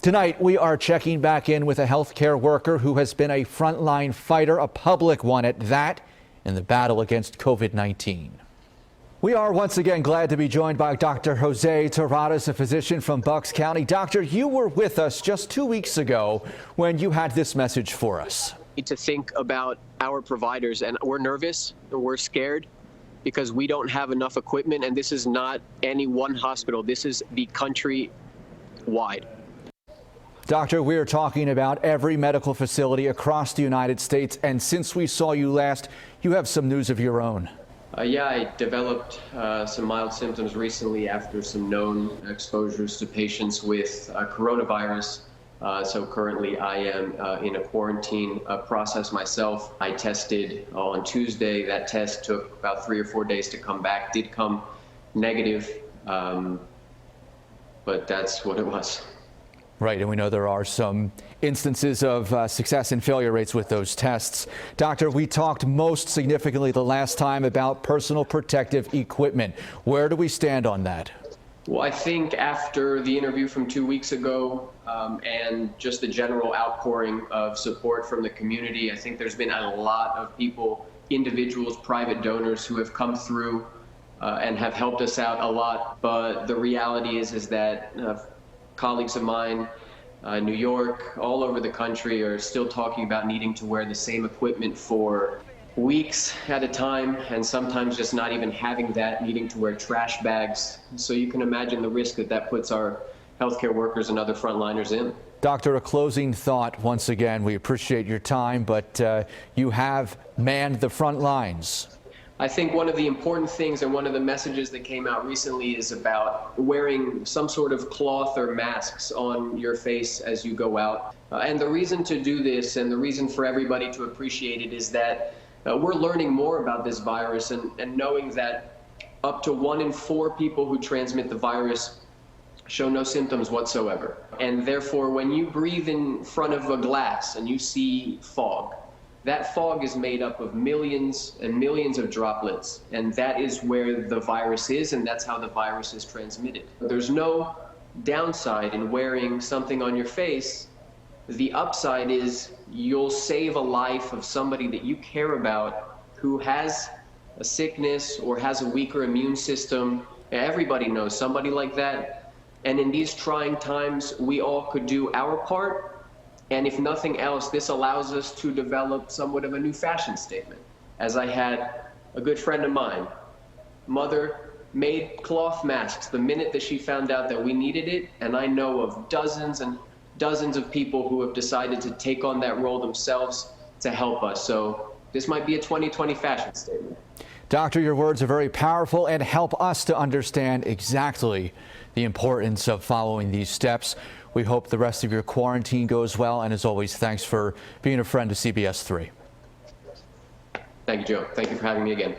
Tonight, we are checking back in with a healthcare worker who has been a frontline fighter, a public one at that, in the battle against COVID-19. We are once again glad to be joined by Dr. Jose Terradas, a physician from Bucks County. Doctor, you were with us just 2 weeks ago when you had this message for us. Need to think about our providers, and we're nervous, we're scared because we don't have enough equipment, and this is not any one hospital. This is the country-wide. Doctor, we are talking about every medical facility across the United States, and since we saw you last, you have some news of your own. Yeah, I developed some mild symptoms recently after some known exposures to patients with coronavirus. So currently I am in a quarantine process myself. I tested on Tuesday. That test took about 3 or 4 days to come back. Did come negative, but that's what it was. Right, and we know there are some instances of success and failure rates with those tests. Doctor, we talked most significantly the last time about personal protective equipment. Where do we stand on that? Well, I think after the interview from 2 weeks ago and just the general outpouring of support from the community, I think there's been a lot of people, individuals, private donors who have come through and have helped us out a lot. But the reality is that colleagues of mine, New York, all over the country are still talking about needing to wear the same equipment for weeks at a time, and sometimes just not even having that, needing to wear trash bags. So you can imagine the risk that puts our healthcare workers and other frontliners in. Doctor, a closing thought. Once again, we appreciate your time, but you have manned the front lines. I think one of the important things and one of the messages that came out recently is about wearing some sort of cloth or masks on your face as you go out. And the reason to do this and the reason for everybody to appreciate it is that we're learning more about this virus and knowing that up to 1 in 4 people who transmit the virus show no symptoms whatsoever. And therefore, when you breathe in front of a glass and you see fog, that fog is made up of millions and millions of droplets, and that is where the virus is, and that's how the virus is transmitted. There's no downside in wearing something on your face. The upside is you'll save a life of somebody that you care about who has a sickness or has a weaker immune system. Everybody knows somebody like that. And in these trying times, we all could do our part. And if nothing else, this allows us to develop somewhat of a new fashion statement. As I had a good friend of mine, mother made cloth masks the minute that she found out that we needed it. And I know of dozens and dozens of people who have decided to take on that role themselves to help us. So this might be a 2020 fashion statement. Doctor, your words are very powerful and help us to understand exactly the importance of following these steps. We hope the rest of your quarantine goes well. And as always, thanks for being a friend to CBS 3. Thank you, Joe. Thank you for having me again.